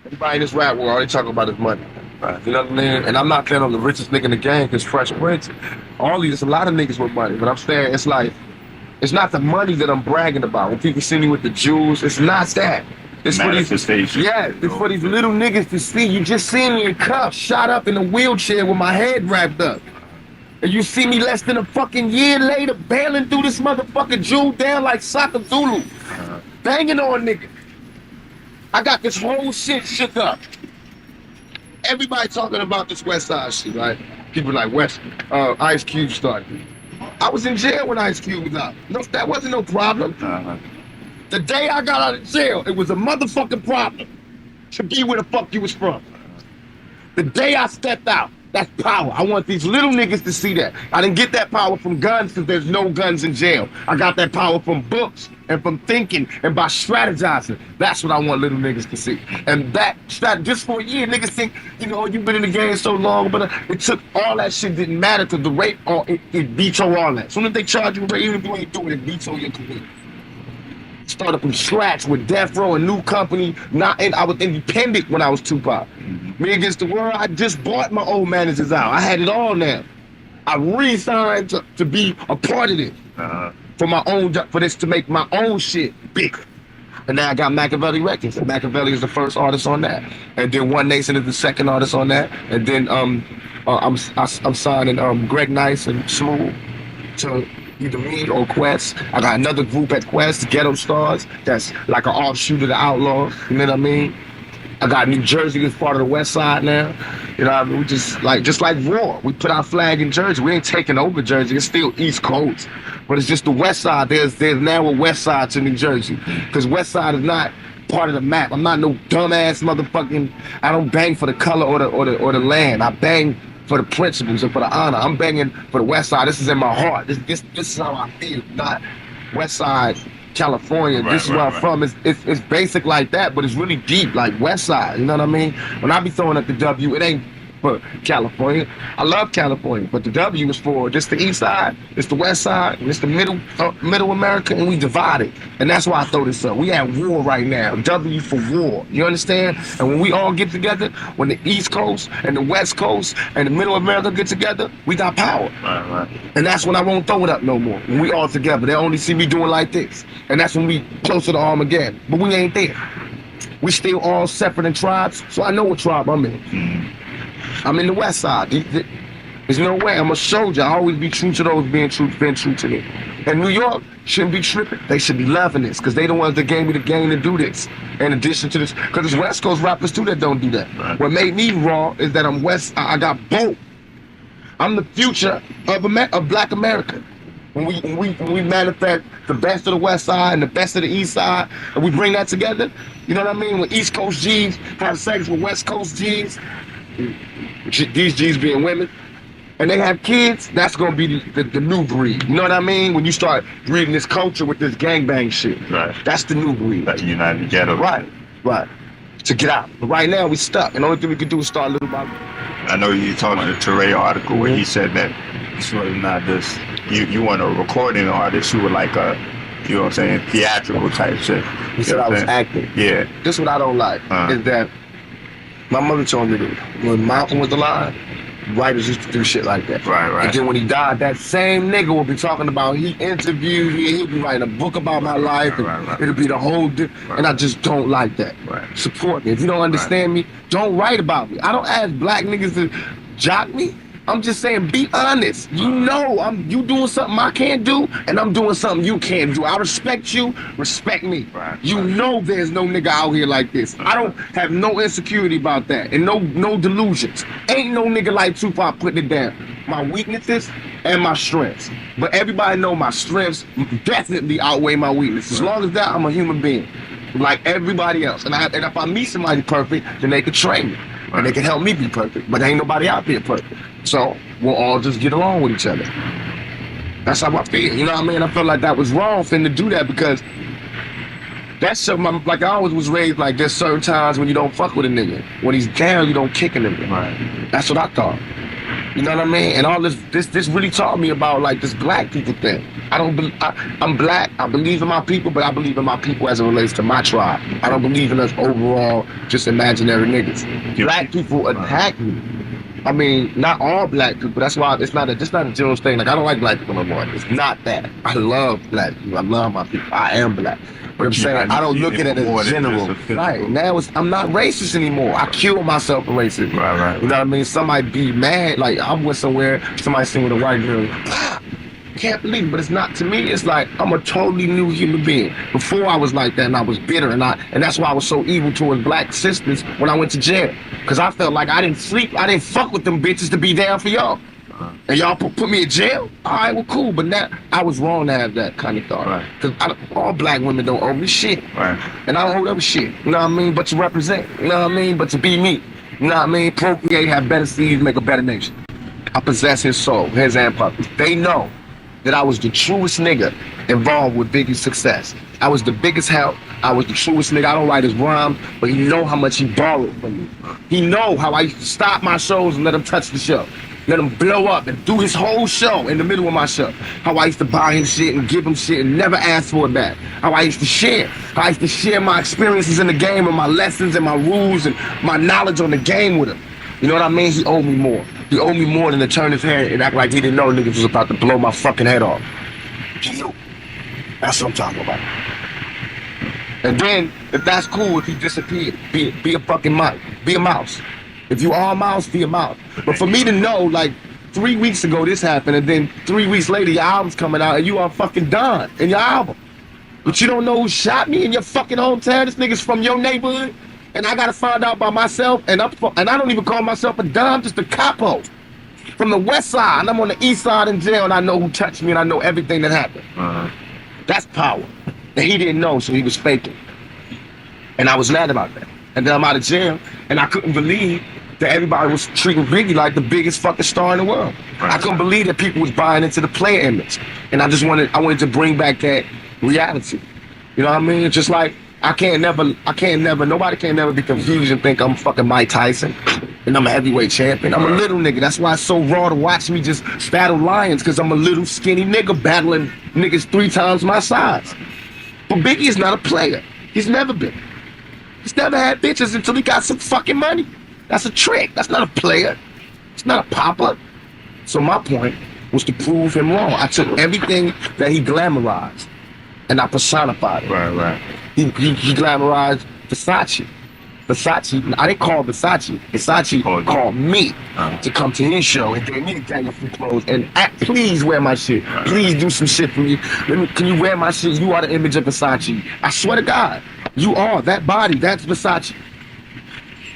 Everybody in this rap world, all they talk about is money. Right. You know what I mean? And I'm not saying I'm the richest nigga in the game because Fresh Prince, all these, a lot of niggas with money. But I'm saying it's like, it's not the money that I'm bragging about. When people see me with the jewels, it's not that. It's for these, yeah, it's for these little niggas to see. You just seen me in cuffs, shot up in a wheelchair with my head wrapped up. And you see me less than a fucking year later bailing through this motherfucking jewel down like Saka Zulu. Banging on niggas. I got this whole shit shook up. Everybody talking about this West Side shit, right? People like Ice Cube started. I was in jail when Ice Cube was out. No, that wasn't no problem. The day I got out of jail, it was a motherfucking problem to be where the fuck you was from. The day I stepped out, that's power. I want these little niggas to see that. I didn't get that power from guns because there's no guns in jail. I got that power from books and from thinking and by strategizing. That's what I want little niggas to see. And that, just for a year, niggas think, you know, you've been in the game so long, but it took all that shit didn't matter because the rape, it veto all that. Soon as they charge you with rape, even if you ain't doing it, veto your career. Started from scratch with Death Row, a new company. I was independent when I was Tupac. Me Against the World, I just bought my old managers out. I had it all now. I re-signed to be a part of it for my own, for this to make my own shit big. And now I got Machiavelli Records. Machiavelli is the first artist on that, and then One Nation is the second artist on that, and then I'm signing Greg Nice and Smooth to either me or Quest. I got another group at Quest, Ghetto Stars, that's like an offshoot of the Outlaws, you know what I mean? I got New Jersey as part of the West Side now. You know what I mean? We just like Raw. We put our flag in Jersey. We ain't taking over Jersey. It's still East Coast. But it's just the West Side. There's now a West Side to New Jersey. Because West Side is not part of the map. I'm not no dumbass motherfucking, I don't bang for the color or the land. I bang for the principles and for the honor. I'm banging for the West Side. This is in my heart. This is how I feel. Not West Side, California. This is where I'm from. It's basic like that, but it's really deep, like West Side. You know what I mean? When I be throwing up the W, it ain't for California. I love California, but the W is for just the East Side, it's the West Side, and it's the middle America, and we divided. And that's why I throw this up. We at war right now. W for war. You understand? And when we all get together, when the East Coast and the West Coast and the middle America get together, we got power. And that's when I won't throw it up no more. When we all together, they only see me doing like this. And that's when we closer to Armageddon. But we ain't there. We still all separate in tribes, so I know what tribe I'm in. I'm in the West Side. There's no way. I'm a soldier. I always be true to those been true to me. And New York shouldn't be tripping. They should be loving this because they the ones that gave me the game to do this. In addition to this, because there's West Coast rappers too that don't do that. What made me raw is that I'm West. I got both. I'm the future of Black America. When we manifest the best of the West Side and the best of the East Side, and we bring that together, you know what I mean? When East Coast G's have sex with West Coast G's, these G's being women, and they have kids, that's gonna be the new breed. You know what I mean? When you start breeding this culture with this gangbang shit, that's the new breed. That united ghetto. Right. To get out. But right now we stuck, and the only thing we can do is start little by little. I know you talking the Teray article where he said that it's really not this. You weren't a recording artist. You were like a, you know what I'm saying, theatrical type shit. He said I was acting. Yeah. This is what I don't like is that my mother told me that when Malcolm was alive, writers used to do shit like that. Right. And then when he died, that same nigga will be talking about, he interviewed me, he'll be writing a book about my life, and it'll be the whole, and I just don't like that. Support me. If you don't understand me, don't write about me. I don't ask black niggas to jock me. I'm just saying, be honest. You know, you doing something I can't do, and I'm doing something you can't do. I respect you, respect me. You know there's no nigga out here like this. I don't have no insecurity about that, and no delusions. Ain't no nigga like Tupac putting it down. My weaknesses and my strengths. But everybody know my strengths definitely outweigh my weaknesses. As long as that, I'm a human being, like everybody else. And if I meet somebody perfect, then they can train me. And they can help me be perfect, but ain't nobody out there perfect. So we'll all just get along with each other. That's how I feel. You know what I mean? I felt like that was wrong for him to do that because that's something, like I always was raised like there's certain times when you don't fuck with a nigga. When he's down, you don't kick a nigga. That's what I thought. You know what I mean? And all this really taught me about like this black people thing. I'm black. I believe in my people, but I believe in my people as it relates to my tribe. I don't believe in us overall, just imaginary niggas. Black people attack me. I mean, not all black people. That's why it's not a general thing. Like I don't like black people no more. It's not that. I love black people. I love my people. I am black. But I'm saying I don't look at it as general. Right now, I'm not racist anymore. I kill myself for racism. Right. You know what I mean? Somebody be mad. Like I went somewhere, somebody seen with a white girl. Can't believe it, but it's not to me. It's like I'm a totally new human being. Before I was like that, and I was bitter, and that's why I was so evil towards black sisters when I went to jail. Cause I felt like I didn't sleep, I didn't fuck with them bitches to be down for y'all. And y'all put me in jail? All right, well, cool. But now I was wrong to have that kind of thought. Right. Cause all black women don't owe me shit. Right. And I don't owe them shit. You know what I mean? But to represent. You know what I mean? But to be me. You know what I mean? Procreate, have better seeds, make a better nation. I possess his soul, his and puppets. They know that I was the truest nigga involved with Biggie's success. I was the biggest help. I was the truest nigga. I don't write his rhymes, but he know how much he borrowed from me. He know how I used to stop my shows and let him touch the show. Let him blow up and do his whole show in the middle of my show. How I used to buy him shit and give him shit and never ask for it back. How I used to share. How I used to share my experiences in the game and my lessons and my rules and my knowledge on the game with him. You know what I mean? He owed me more. He owed me more than to turn his head and act like he didn't know niggas was about to blow my fucking head off. He knew. That's what I'm talking about. And then, if that's cool, if he disappeared, be a fucking mouse. Be a mouse. If you are a mouse, be a mouse. But for me to know, like, 3 weeks ago this happened, and then 3 weeks later your album's coming out, and you are fucking done in your album. But you don't know who shot me in your fucking hometown? This nigga's from your neighborhood? And I gotta find out by myself, and I don't even call myself a Don, I'm just a capo. From the west side, and I'm on the east side in jail, and I know who touched me, and I know everything that happened. That's power. And he didn't know, so he was faking. And I was mad about that. And then I'm out of jail, and I couldn't believe that everybody was treating Biggie like the biggest fucking star in the world. I couldn't believe that people was buying into the player image. And I wanted to bring back that reality. You know what I mean? It's just like, nobody can never be confused and think I'm fucking Mike Tyson and I'm a heavyweight champion. I'm a little nigga. That's why it's so raw to watch me just battle lions, because I'm a little skinny nigga battling niggas 3 times my size. But Biggie is not a player. He's never been. He's never had bitches until he got some fucking money. That's a trick. That's not a player. It's not a popper. So my point was to prove him wrong. I took everything that he glamorized and I personified it. Right. He glamorized Versace. I didn't call Versace. Versace called me to come to his show and gave me the gang of free clothes and please wear my shit. Please do some shit for me. Can you wear my shit? You are the image of Versace. I swear to God, you are. That body, that's Versace.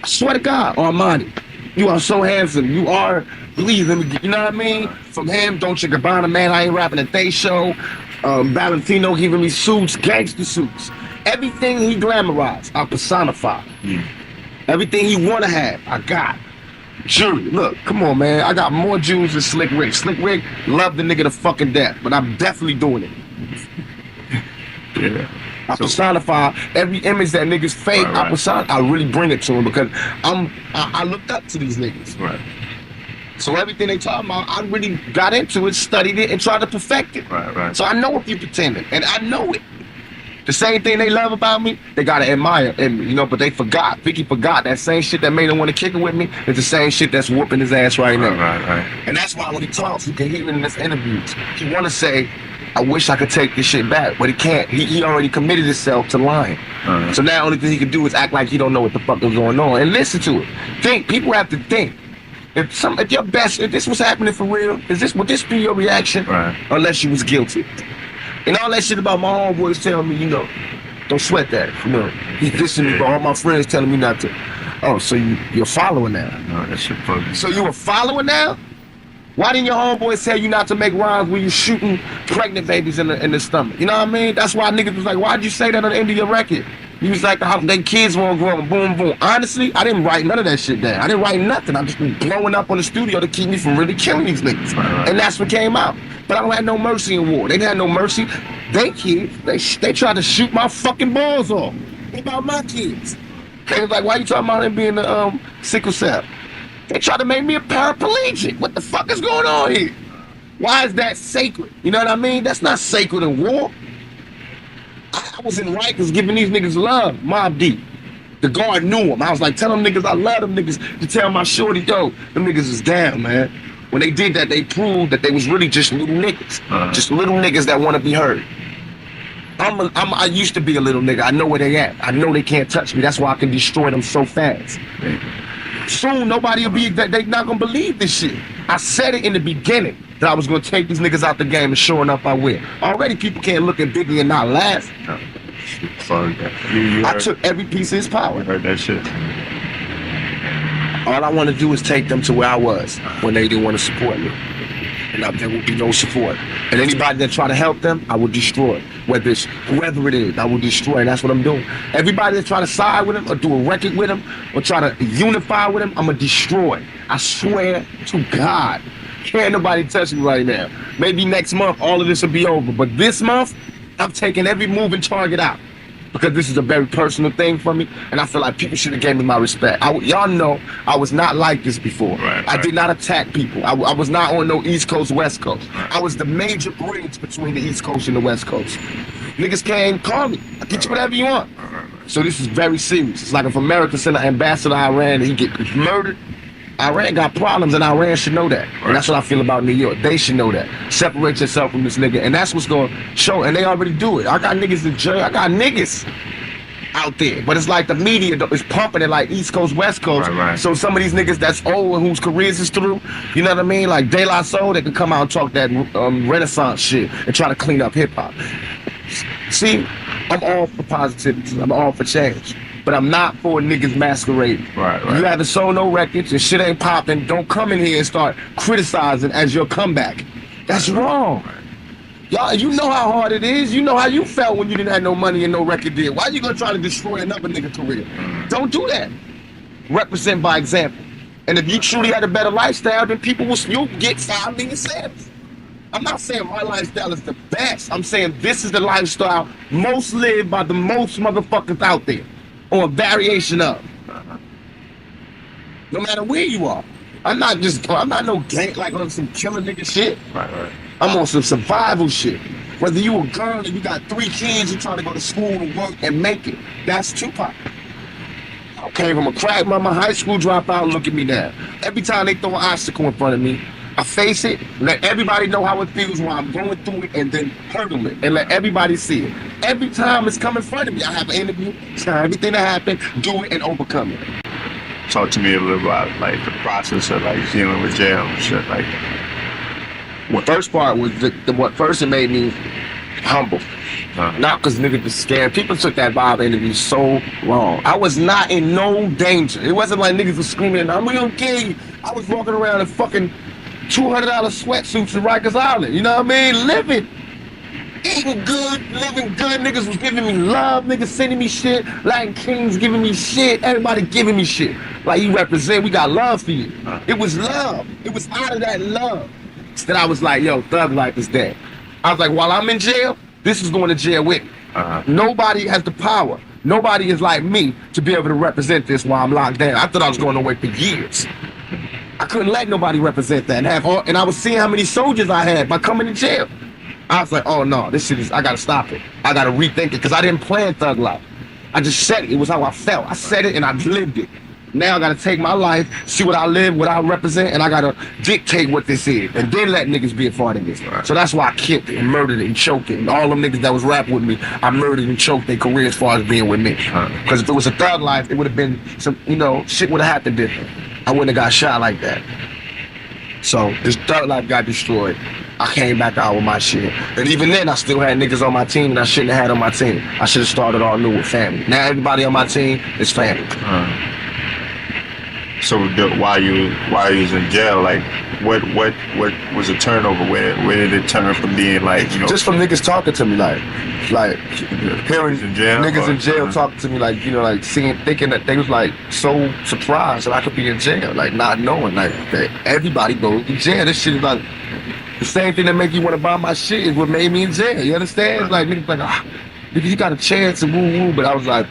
I swear to God, Armani. You are so handsome. You are, please, you know what I mean? From him, Dolce & Gabbana, man, I ain't rapping at they show. Valentino giving me suits, gangster suits. Everything he glamorized, I personify. Everything he wanna have, I got. Jewelry, look, come on, man. I got more jewels than Slick Rick. Slick Rick loved the nigga to fucking death, but I'm definitely doing it. Yeah. I personify every image that niggas fake. Right. I really bring it to him because I looked up to these niggas. Right. So everything they talking about, I really got into it, studied it, and tried to perfect it. Right. So I know if you pretending, and I know it. The same thing they love about me, they gotta admire in me, you know, but they forgot. Biggie forgot that same shit that made him want to kick it with me is the same shit that's whooping his ass right now. Right. And that's why when he talks, you can hear it in his interviews. He wanna say, I wish I could take this shit back, but he can't. He already committed himself to lying. So now the only thing he can do is act like he don't know what the fuck is going on and listen to it. Think. People have to think. If this was happening for real, would this be your reaction? Right. Unless you was guilty. And all that shit about my homeboys telling me, you know, don't sweat that. You know, he's listening to all my friends telling me not to. Oh, so you're following now? No, that shit fucking. So you a follower now? Why didn't your homeboys tell you not to make rhymes when you shooting pregnant babies in the stomach? You know what I mean? That's why niggas was like, why'd you say that on the end of your record? You was like, how they kids won't grow, boom, boom. Honestly, I didn't write none of that shit down. I didn't write nothing. I just been blowing up on the studio to keep me from really killing these niggas. Right. And that's what came out. But I don't have no mercy in war. They didn't have no mercy. They kids, they tried to shoot my fucking balls off. What about my kids? They was like, why you talking about him being the sickle cell? They try to make me a paraplegic. What the fuck is going on here? Why is that sacred? You know what I mean? That's not sacred in war. I was in Rikers giving these niggas love, Mob Deep. The guard knew him. I was like, tell them niggas I love them niggas to tell my shorty, yo, them niggas is down, man. When they did that, they proved that they was really just little niggas. Just little niggas that want to be heard. I used to be a little nigga. I know where they at. I know they can't touch me. That's why I can destroy them so fast. Soon, nobody will be, they not gonna believe this shit. I said it in the beginning that I was gonna take these niggas out the game, and sure enough, I will. Already people can't look at Biggie and not laugh. I took every piece of his power. I heard that shit. All I want to do is take them to where I was when they didn't want to support me. And there will be no support. And anybody that try to help them, I will destroy. Whether it's whoever it is, I will destroy. And that's what I'm doing. Everybody that try to side with him or do a record with him or try to unify with him, I'm going to destroy. I swear to God. Can't nobody touch me right now. Maybe next month all of this will be over. But this month, I'm taking every moving target out. Because this is a very personal thing for me, and I feel like people should have gave me my respect. Y'all know I was not like this before. I did not attack people. I was not on no East Coast, West Coast. I was the major bridge between the East Coast and the West Coast. Niggas can't call me. I'll get you whatever you want. So this is very serious. It's like if America sent an ambassador to Iran and he get murdered, Iran got problems, and Iran should know that. And that's what I feel about New York. They should know that. Separate yourself from this nigga. And that's what's going to show. And they already do it. I got niggas in jail. I got niggas out there. But it's like the media is pumping it like East Coast, West Coast. So some of these niggas that's old and whose careers is through, you know what I mean? Like De La Soul, they can come out and talk that Renaissance shit and try to clean up hip-hop. See, I'm all for positivity. I'm all for change. But I'm not for niggas masquerading. You haven't sold no records and shit ain't popping. Don't come in here and start criticizing as your comeback. That's wrong. Y'all, you know how hard it is. You know how you felt when you didn't have no money and no record deal. Why you gonna try to destroy another nigga career? Don't do that. Represent by example. And if you truly had a better lifestyle, then you'll get 5 million sales. I'm not saying my lifestyle is the best. I'm saying this is the lifestyle most lived by the most motherfuckers out there. Or a variation of. No matter where you are. I'm not no gang like on some killer nigga shit. I'm on some survival shit. Whether you a girl and you got 3 kids, you trying to go to school and work and make it. That's Tupac. I came from a crack mama, high school dropout, look at me now. Every time they throw an obstacle in front of me, I face it, let everybody know how it feels while I'm going through it, and then hurdle it, and let everybody see it. Every time it's come in front of me, I have an interview, tell everything that happened, do it, and overcome it. Talk to me a little about like the process of like dealing with jail and shit like that. The first part was what first it made me humble. Not because niggas was scared. People took that Bob interview so wrong. I was not in no danger. It wasn't like niggas was screaming, I'm gonna kill you. I was walking around in fucking $200 sweatsuits in Rikers Island, you know what I mean? Living, eating good, living good. Niggas was giving me love, niggas sending me shit. Latin Kings giving me shit. Everybody giving me shit. Like, you represent, we got love for you. It was love. It was out of that love that I was like, yo, thug life is dead. I was like, while I'm in jail, this is going to jail with me. Nobody has the power. Nobody is like me to be able to represent this while I'm locked down. I thought I was going away for years. I couldn't let nobody represent that and I was seeing how many soldiers I had by coming to jail. I was like, oh no, this shit is, I gotta stop it. I gotta rethink it, because I didn't plan thug life. I just said it. It was how I felt. I said it and I lived it. Now I gotta take my life, see what I live, what I represent, and I gotta dictate what this is, and then let niggas be a part of this. So that's why I killed it and murdered it and choked it. And all them niggas that was rapping with me, I murdered and choked their career as far as being with me. Because if it was a thug life, it would have been some, shit would have happened different. I wouldn't have got shot like that. So this thug life got destroyed. I came back out with my shit. And even then, I still had niggas on my team that I shouldn't have had on my team. I should have started all new with family. Now everybody on my team is family. So while you was in jail, like what was the turnover? Where did it turn from being like, just from niggas talking to me like hearing niggas in jail talking to me like thinking that they was like so surprised that I could be in jail, like not knowing like that everybody goes to jail. This shit is like the same thing that make you want to buy my shit is what made me in jail. You understand? It's like niggas like, nigga, you got a chance and woo woo, but I was like,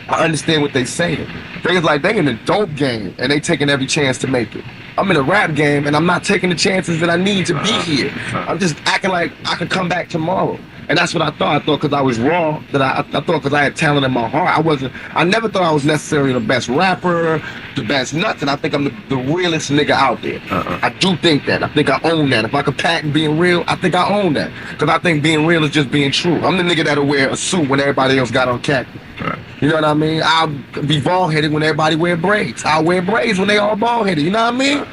I understand what they saying. Niggas like they in the dope game and they taking every chance to make it. I'm in a rap game and I'm not taking the chances that I need to be here. I'm just acting like I could come back tomorrow. And that's what I thought. I thought because I was raw, that I thought because I had talent in my heart. I never thought I was necessarily the best rapper, the best nothing. I think I'm the realest nigga out there. I do think that. I think I own that. If I could patent being real, I think I own that. Because I think being real is just being true. I'm the nigga that'll wear a suit when everybody else got on khaki. You know what I mean? I'll be bald-headed when everybody wear braids. I'll wear braids when they all bald-headed. You know what I mean?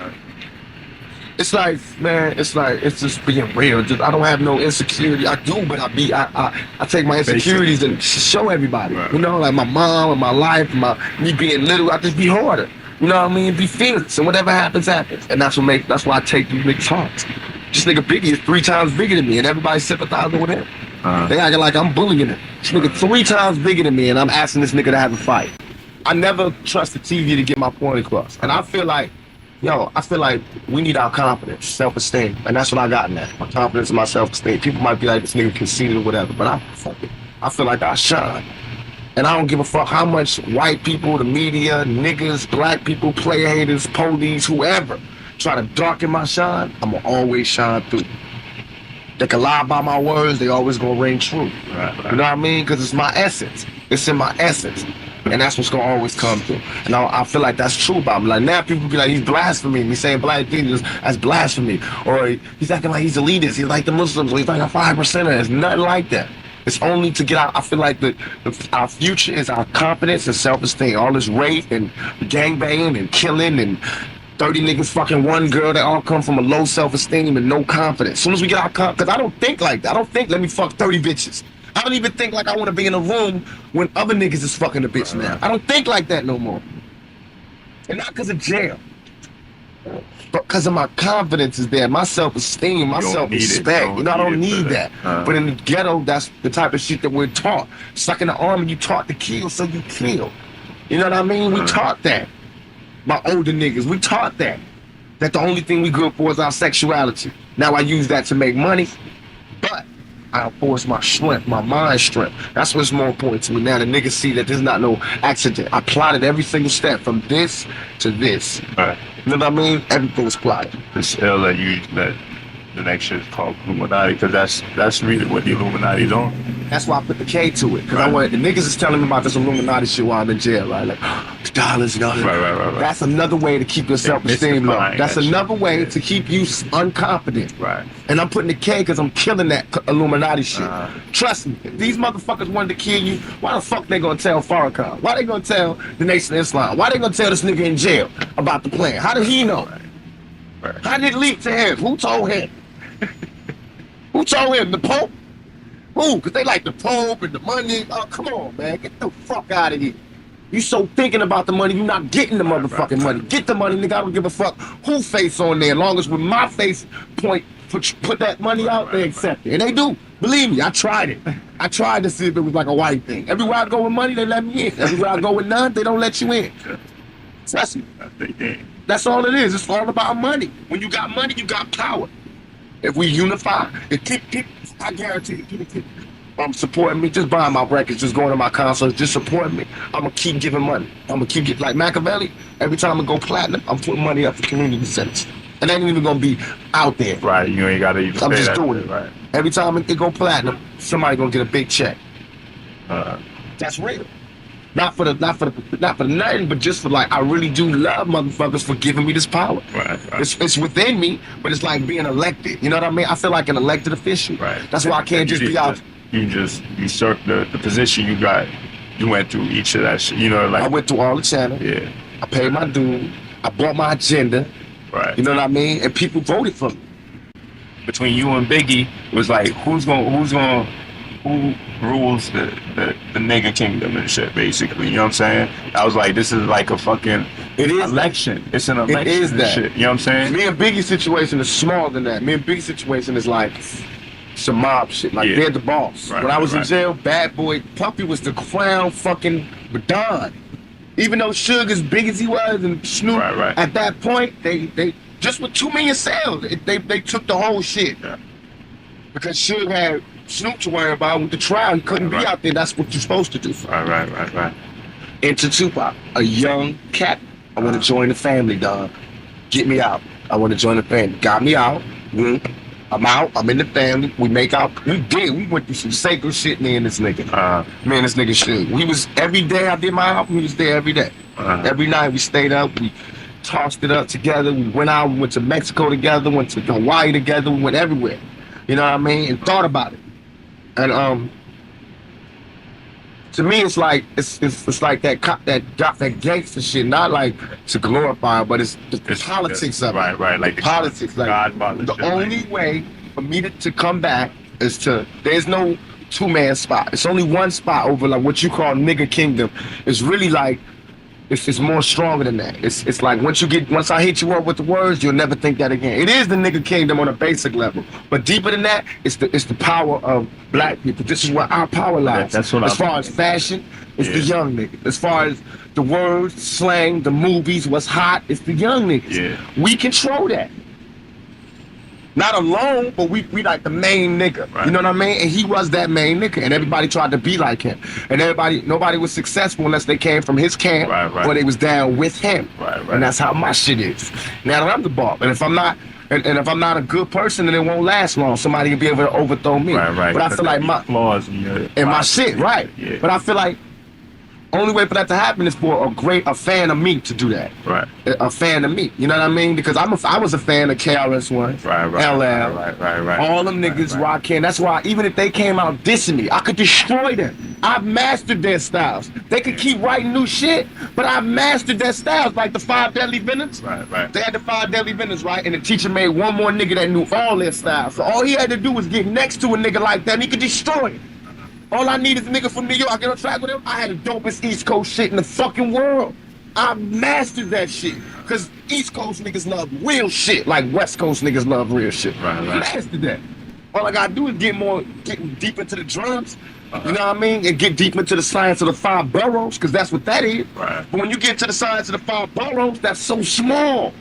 It's like, man, it's just being real. I don't have no insecurity. I do, but I take my insecurities and show everybody. You know, like my mom and my life, me being little, I just be harder. You know what I mean? Be fearless, and whatever happens, happens. And that's why I take these niggas' hearts. This nigga Biggie is 3 times bigger than me, and everybody sympathizing with him. They acting like I'm bullying him. This nigga 3 times bigger than me, and I'm asking this nigga to have a fight. I never trust the TV to get my point across, and I feel like we need our confidence, self-esteem, and that's what I got in that. My confidence and my self-esteem. People might be like, this nigga conceited or whatever, but I feel like I shine. And I don't give a fuck how much white people, the media, niggas, black people, player haters, police, whoever, try to darken my shine, I'ma always shine through. They can lie about my words, they always gonna ring true. Right. You know what I mean? Because it's my essence. It's in my essence. And that's what's gonna always come through. And I feel like that's true about me. Like now people be like, he's blaspheming. He's saying black things, that's blasphemy. Or he's acting like he's elitist. He's like the Muslims. Or he's like a 5%er. It's nothing like that. It's only to get out. I feel like our future is our confidence and self-esteem. All this rape and gangbanging and killing and 30 niggas fucking one girl, they all come from a low self-esteem and no confidence. As soon as we get our confidence, because I don't think like that. I don't think, let me fuck 30 bitches. I don't even think like I want to be in a room when other niggas is fucking a bitch now. I don't think like that no more. And not because of jail. But because of my confidence is there, my self-esteem, my self-respect. You know, I don't need that. But in the ghetto, that's the type of shit that we're taught. Stuck in the army, you taught to kill, so you kill. You know what I mean? We taught that. My older niggas, we taught that. That the only thing we good for is our sexuality. Now I use that to make money, but I enforce my strength, my mind strength. That's what's more important to me now. The niggas see that there's not no accident. I plotted every single step from this to this. Right. You know what I mean? Everything was plotted. It's ill that the next shit is called Illuminati, because that's really what the Illuminati's on. That's why I put the K to it. Because I want the niggas is telling me about this Illuminati shit while I'm in jail, right? Like, the dollars and all that. Right. That's another way to keep your self-esteem low. That's another way to keep you unconfident. Right. And I'm putting the K because I'm killing that Illuminati shit. Trust me, if these motherfuckers wanted to kill you, why the fuck they gonna tell Farrakhan? Why they gonna tell the Nation of Islam? Why they gonna tell this nigga in jail about the plan? How did he know? Right. How did it leak to him? Who told him? Who told him? The Pope? Who? Because they like the Pope and the money. Oh, come on, man. Get the fuck out of here. You so thinking about the money, you not getting the motherfucking money. Get the money, nigga. I don't give a fuck who face on there. As long as with my face point, put that money out, they accept it. And they do. Believe me, I tried it. I tried to see if it was like a white thing. Everywhere I go with money, they let me in. Everywhere I go with none, they don't let you in. Trust me. That's all it is. It's all about money. When you got money, you got power. If we unify, I guarantee you, keep supporting me, just buying my records, just going to my concerts, just supporting me. I'm going to keep giving money. I'm going to keep getting, like Machiavelli, every time I go platinum, I'm putting money up for community centers. And that ain't even going to be out there. Right, you ain't got to even I'm just that. doing it. Right. Every time it go platinum, somebody going to get a big check. That's real. Not for the nothing, but just for like, I really do love motherfuckers for giving me this power. Right. It's within me, but it's like being elected. You know what I mean? I feel like an elected official. Right. That's why I can't just be out. You just usurp the position you got. You went through each of that shit. You know, like I went through all the channels. Yeah. I paid my dues. I bought my agenda. Right. You know what I mean? And people voted for me. Between you and Biggie, it was like who rules the nigga kingdom and shit, basically. You know what I'm saying? I was like, this is like a fucking election. That. It's an election. It is that. Shit. You know what I'm saying? Me and Biggie's situation is smaller than that. Me and Biggie's situation is like some mob shit. Like they're the boss. When I was in jail, Bad Boy Puppy was the crown fucking Don. Even though Suge, as big as he was, and Snoop, at that point, they just with 2 million sales, they took the whole shit. Yeah. Because Suge had Snoop to worry about with the trial. He couldn't be out there. That's what you're supposed to do. Right. Into Tupac, a young cat. I want to join the family, dog. Get me out. I want to join the family. Got me out. I'm out. I'm in the family. We make out. We did. We went through some sacred shit, me and this nigga. Me and this nigga shit. We was every day I did my album. We was there every day. Every night we stayed up. We tossed it up together. We went out. We went to Mexico together. Went to Hawaii together. We went everywhere. You know what I mean? And thought about it. And to me, it's like it's like that gangster shit. Not like to glorify, but it's the politics of it. Right. Like the politics. Like the only way for me to come back is there's no two-man spot. It's only one spot over like what you call nigga kingdom. It's really like it's more stronger than that. It's like once I hit you up with the words, you'll never think that again. It is the nigga kingdom on a basic level, but deeper than that, it's the power of black people. This is where our power lies. That's what as far as fashion, it's the young nigga. As far as the words, slang, the movies, what's hot, it's the young niggas. Yeah. We control that. Not alone, but we like the main nigga. Right. You know what I mean? And he was that main nigga, and everybody tried to be like him. And nobody was successful unless they came from his camp or they was down with him. Right. And that's how my shit is. Now that I'm the ball, and if I'm not, and if I'm not a good person, then it won't last long. Somebody will be able to overthrow me. Right. But I feel like my flaws in my shit, right? Yeah. But I feel like only way for that to happen is for a fan of me to do that. Right. A fan of me. You know what I mean? Because I was a fan of KRS-One, LL, right. all them niggas, Rakim. That's why even if they came out dissing me, I could destroy them. I've mastered their styles. They could keep writing new shit, but I've mastered their styles, like the 5 Deadly Venoms. Right. They had the 5 Deadly Venoms, right? And the teacher made one more nigga that knew all their styles. So all he had to do was get next to a nigga like that, and he could destroy it. All I need is a nigga from New York. I get on track with him. I had the dopest East Coast shit in the fucking world. I mastered that shit. Cause East Coast niggas love real shit, like West Coast niggas love real shit. Right. I mastered that. All I gotta do is get deep into the drums. You know what I mean? And get deep into the science of the 5 boroughs, cause that's what that is. Right. But when you get to the science of the 5 boroughs, that's so small.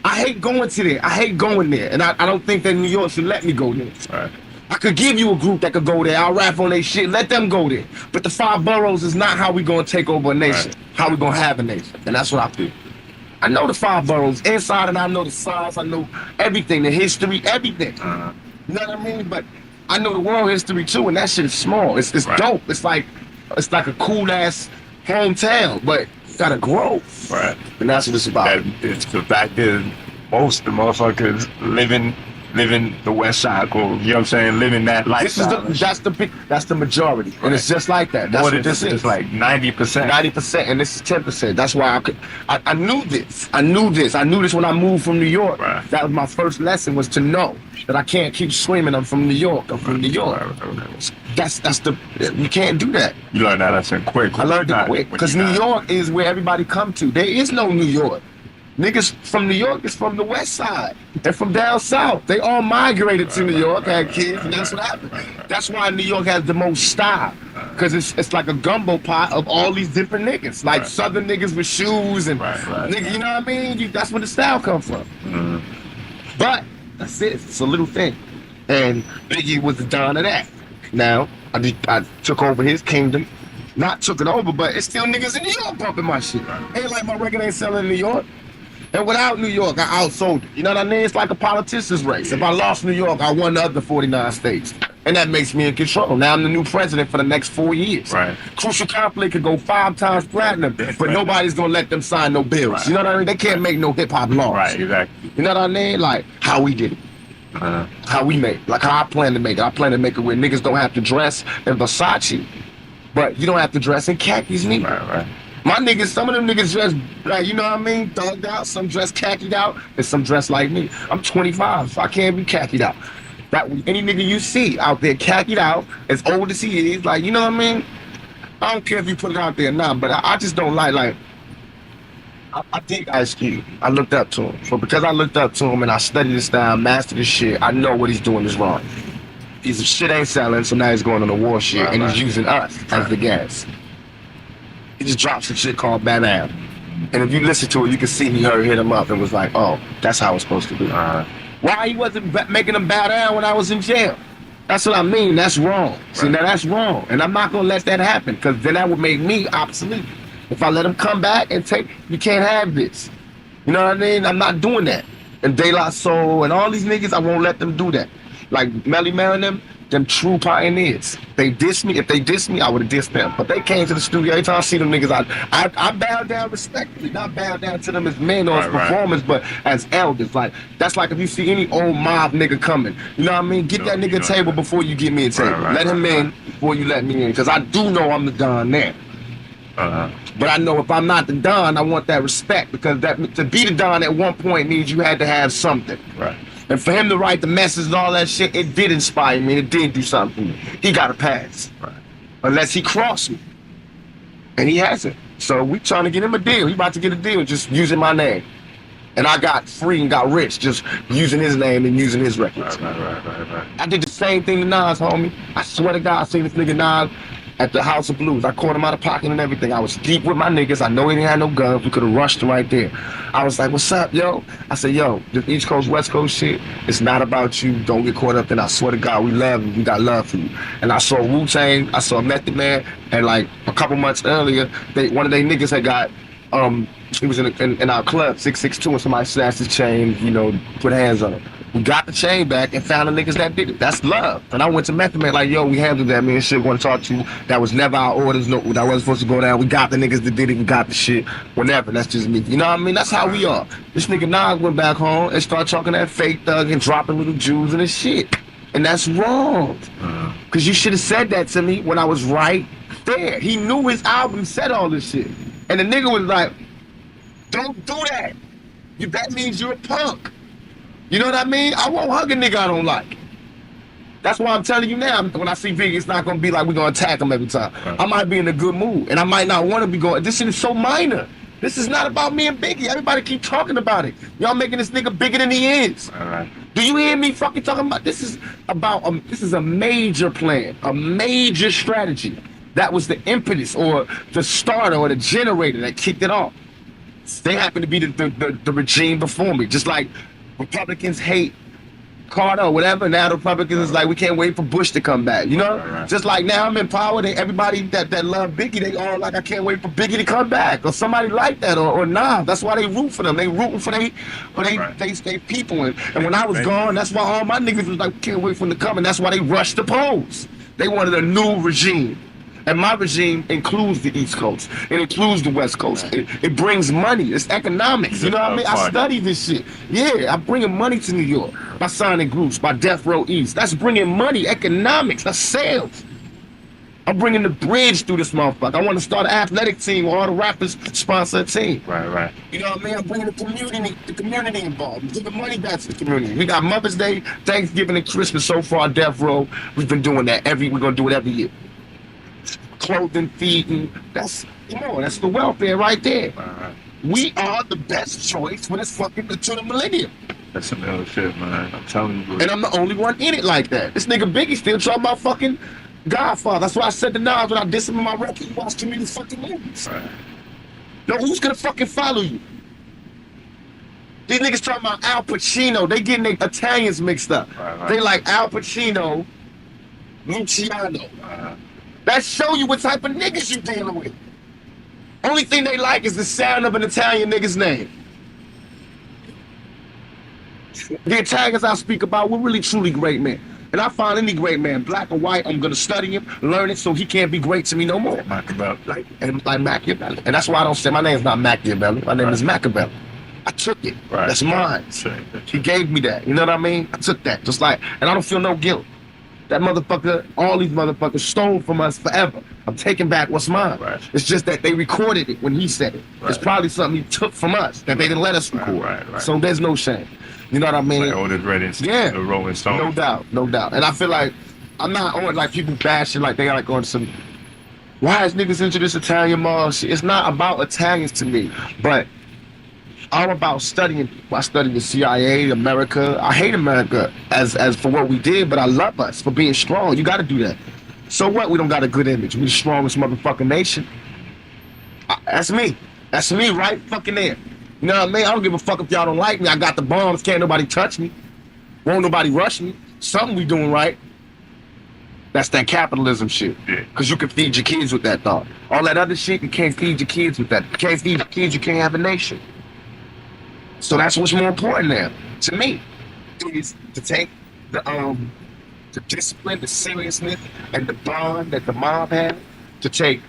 I hate going to there. I hate going there, and I don't think that New York should let me go there. Right. I could give you a group that could go there. I'll rap on their shit. Let them go there. But the 5 boroughs is not how we gonna take over a nation. Right. How we gonna have a nation. And that's what I feel. I know the 5 boroughs inside, and I know the size. I know everything, the history, everything. You know what I mean? But I know the world history too, and that shit is small. It's dope. It's like a cool ass hometown, but you gotta grow. Right. And that's what it's about. It's the fact is most of the motherfuckers living the West Side code. You know what I'm saying? Living that lifestyle. That's the majority, and it's just like that. That's what this is. It's like 90%. 90%, and this is 10%. That's why I knew this. I knew this when I moved from New York. Right. That was my first lesson, was to know that I can't keep screaming I'm from New York. I'm from New York. You can't do that. You learned that lesson quick. I learned it quick because New York is where everybody come to. There is no New York. Niggas from New York is from the West Side. They're from down south. They all migrated to New York, had kids, and that's what happened. That's why New York has the most style, because it's like a gumbo pot of all these different niggas, like Southern niggas with shoes and niggas. You know what I mean? That's where the style come from. But that's it. It's a little thing, and Biggie was the don of that. Now I took over his kingdom. Not took it over, but it's still niggas in New York bumping my shit. Ain't like my record ain't selling in New York. And without New York, I outsold it. You know what I mean? It's like a politician's race. If I lost New York, I won the other 49 states. And that makes me in control. Now I'm the new president for the next 4 years. Right. Crucial Conflict could go 5 times platinum, but nobody's gonna let them sign no bills. Right. You know what I mean? They can't make no hip-hop laws. Right, exactly. You know what I mean? Like, how we did it. How we make it. Like how I plan to make it. I plan to make it where niggas don't have to dress in Versace, but you don't have to dress in khakis neither. Right. My niggas, some of them niggas dress like, you know what I mean, thugged out. Some dress khakied out, and some dress like me. I'm 25, so I can't be khakied out. That any nigga you see out there khakied out, as old as he is, like, you know what I mean? I don't care if you put it out there or not, but I just don't like. I think Ice Cube. I looked up to him. So because I looked up to him and I studied his style, mastered his shit, I know what he's doing is wrong. His shit ain't selling, so now he's going on the war shit, and he's using us as the gas. He just dropped some shit called Bad Am. And if you listen to it, you can see he hit him up and was like, oh, that's how it's supposed to be. Why he wasn't making him bow down when I was in jail? That's what I mean. That's wrong. See, now that's wrong. And I'm not going to let that happen, because then that would make me obsolete. If I let him come back and take, you can't have this. You know what I mean? I'm not doing that. And De La Soul and all these niggas, I won't let them do that. Like Melly Mel and them true pioneers. They diss me. If they diss me, I would have dissed them. But they came to the studio. Every time I see them niggas, I bow down respectfully. Not bow down to them as men or as performers, but as elders. Like, that's like if you see any old mob nigga coming. You know what I mean? Get that nigga a table before you get me a table. Let him in before you let me in. Because I do know I'm the Don there. But I know if I'm not the Don, I want that respect. Because to be the Don at one point means you had to have something. Right. And for him to write the message and all that shit, it did inspire me. It did do something for me. He got a pass. Right. Unless he crossed me. And he hasn't. So we trying to get him a deal. He about to get a deal just using my name. And I got free and got rich just using his name and using his records. Right. I did the same thing to Nas, homie. I swear to God, I seen this nigga Nas at the House of Blues. I caught him out of pocket and everything. I was deep with my niggas. I know he didn't have no guns. We could have rushed him right there. I was like, what's up, yo? I said, yo, this East Coast, West Coast shit, it's not about you. Don't get caught up in it. I swear to God, we love you. We got love for you. And I saw Wu-Tang, I saw Method Man, and like a couple months earlier, one of their niggas had got, he was in our club, 662, and somebody snatched his chain, you know, put hands on him. We got the chain back and found the niggas that did it. That's love. And I went to Method Man like, yo, we handled that, man. Shit, want to talk to you. That was never our orders. No, that wasn't supposed to go down. We got the niggas that did it. We got the shit. Whatever. That's just me. You know what I mean? That's how we are. This nigga Nas went back home and started talking that fake thug and dropping little Jews and his shit. And that's wrong. Because you should have said that to me when I was right there. He knew his album said all this shit. And the nigga was like, don't do that. That means you're a punk. You know what I mean? I won't hug a nigga I don't like. That's why I'm telling you now, when I see Biggie, it's not going to be like we're going to attack him every time. Right. I might be in a good mood, and I might not want to be going. This shit is so minor. This is not about me and Biggie. Everybody keep talking about it. Y'all making this nigga bigger than he is. Right. Do you hear me fucking talking about this? Is about this is a major plan, a major strategy. That was the impetus or the starter or the generator that kicked it off. They happen to be the regime before me, just like Republicans hate Carter or whatever. Now the Republicans is like, we can't wait for Bush to come back. You know, just like now I'm in power. Everybody that love Biggie, they all like, I can't wait for Biggie to come back or somebody like that or nah. That's why they root for them. They rooting for they people. And when I was gone, that's why all my niggas was like, can't wait for them to come. And that's why they rushed the polls. They wanted a new regime. And my regime includes the East Coast. It includes the West Coast. It brings money. It's economics. You know what I mean? I study this shit. Yeah, I'm bringing money to New York by signing groups, by Death Row East. That's bringing money, economics, that's sales. I'm bringing the bridge through this motherfucker. I want to start an athletic team where all the rappers sponsor a team. Right. You know what I mean? I'm bringing the community involved. I'm giving money back to the community. We got Mother's Day, Thanksgiving, and Christmas so far. Death Row, we've been doing that. We're gonna do it every year. Clothing, feeding, that's the welfare right there. We are the best choice for this fucking to the millennium. That's some hell shit, man. I'm telling you, bro. And I'm the only one in it like that. This nigga Biggie still talking about fucking Godfather. That's why I said to Nas when I dissed him in my record, you watch too many fucking movies. Right. No, who's gonna fucking follow you? These niggas talking about Al Pacino. They getting their Italians mixed up. Right. They like Al Pacino, Luciano. That show you what type of niggas you dealing with. Only thing they like is the sound of an Italian nigga's name. The Italians I speak about, we're really truly great men. And I find any great man, black or white, I'm gonna study him, learn it so he can't be great to me no more. Machiavelli. Like Machiavelli. And that's why I don't say my name's not Machiavelli, my name is Machiavelli. I took it. Right. That's mine. He gave me that. You know what I mean? I took that. Just like, and I don't feel no guilt. That motherfucker, all these motherfuckers stole from us forever. I'm taking back what's mine. Right. It's just that they recorded it when he said it. Right. It's probably something he took from us that they didn't let us record. Right. So there's no shame. You know what I mean? Like Otis Redding, the Rolling Stones. No doubt. And I feel like I'm not on like people bashing like they like on some. Why is niggas into this Italian mob shit? It's not about Italians to me, but I'm about studying. I study the CIA, America. I hate America as for what we did, but I love us for being strong. You got to do that. So what? We don't got a good image. We the strongest motherfucking nation. That's me. That's me right fucking there. You know what I mean? I don't give a fuck if y'all don't like me. I got the bombs. Can't nobody touch me. Won't nobody rush me. Something we doing right. That's that capitalism shit. Yeah. Because you can feed your kids with that thought. All that other shit, you can't feed your kids with that. You can't feed your kids, you can't have a nation. So that's what's more important now, to me, is to take the discipline, the seriousness, and the bond that the mob had, to take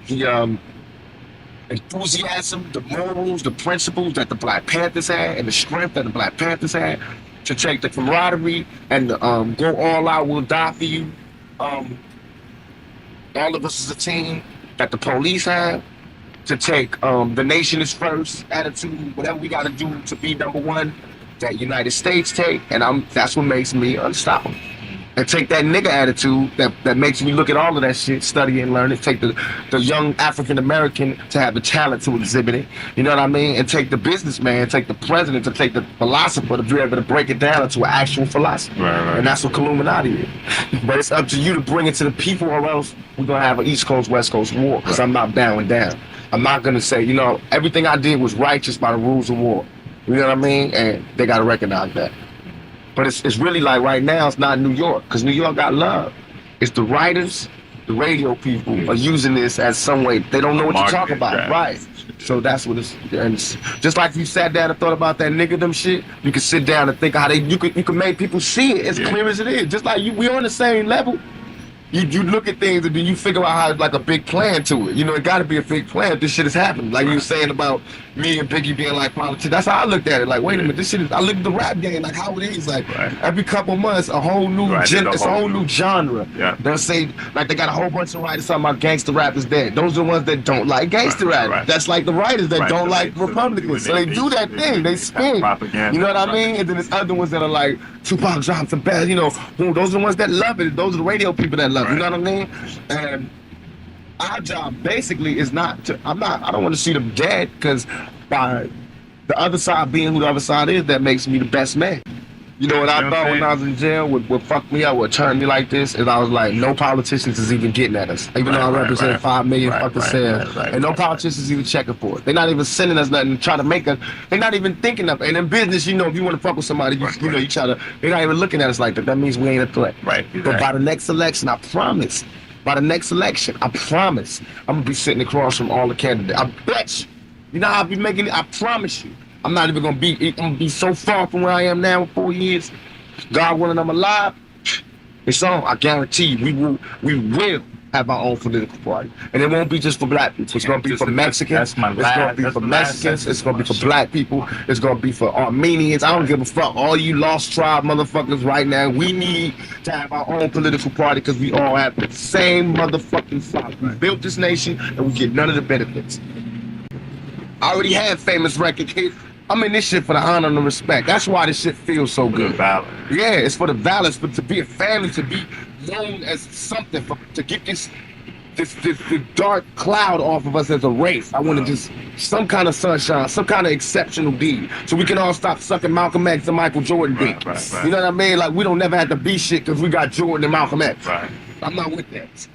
the enthusiasm, the morals, the principles that the Black Panthers had, and the strength that the Black Panthers had, to take the camaraderie and the, go all out, we'll die for you. All of us as a team that the police have, to take the nation is first attitude, whatever we got to do to be number one, that United States take, and that's what makes me unstoppable. And take that nigga attitude that makes me look at all of that shit, study and learn it. Take the young African American to have the talent to exhibit it. You know what I mean? And take the businessman, take the president, to take the philosopher to be able to break it down into an actual philosophy. Right. And that's what Illuminati is. But it's up to you to bring it to the people, or else we're gonna have an East Coast, West Coast war. Because I'm not bowing down. I'm not gonna say, you know, everything I did was righteous by the rules of war. You know what I mean? And they gotta recognize that. But it's really like right now, it's not New York, because New York got love. It's the writers, the radio people are using this as some way. They don't know what to talk about, yeah. right? So that's what it's just like if you sat down and thought about that niggerdom shit, you can sit down and think of how you can make people see it as clear as it is. Just like we on the same level. You look at things and then you figure out how like a big plan to it. You know, it got to be a big plan if this shit is happening. Like you were saying about me and Biggie being like politics. That's how I looked at it. Like, wait a minute, this shit is. I look at the rap game like how it is. Like every couple months, a whole new it's a whole new genre. Yeah. They'll say like they got a whole bunch of writers talking about gangster rap is dead. Those are the ones that don't like gangster rap. Right. That's like the writers that don't like Republicans. So they do that thing. They spin. Propaganda. You know what I mean? And then there's other ones that are like Tupac dropped the best. You know, those are the ones that love it. Those are the radio people that love it. You know what I mean? And our job basically is not to, I don't want to see them dead, because by the other side being who the other side is, that makes me the best man. You know what I thought when I was in jail would fuck me up, would turn me like this, is I was like, no politicians is even getting at us. Even though I represent 5 million fucking cells. And no politicians is even checking for it. They're not even sending us nothing to try to make us, they're not even thinking of it. And in business, you know, if you want to fuck with somebody, you know, you try to, they're not even looking at us like that. That means we ain't a threat. Right. But by the next election, I promise, by the next election, I promise, I'm gonna be sitting across from all the candidates. I bet you. You know how I'll be making it? I promise you. I'm not even gonna be so far from where I am now in 4 years. God willing, I'm alive. It's on. I guarantee you, we will have our own political party, and it won't be just for black people. It's gonna be for Mexicans. It's gonna be for Mexicans. It's gonna be for black people. It's gonna be for Armenians. I don't give a fuck. All you lost tribe motherfuckers right now. We need to have our own political party because we all have the same motherfucking flock. We built this nation, and we get none of the benefits. I already had famous record hits. I'm in this shit for the honor and the respect. That's why this shit feels so good. Valor. Yeah, it's for the valors, but to be a family, to be known as something, to get this dark cloud off of us as a race. I want to just some kind of sunshine, some kind of exceptional deed, so we can all stop sucking Malcolm X and Michael Jordan dick. Right. You know what I mean? Like we don't never have to be shit because we got Jordan and Malcolm X. Right. I'm not with that.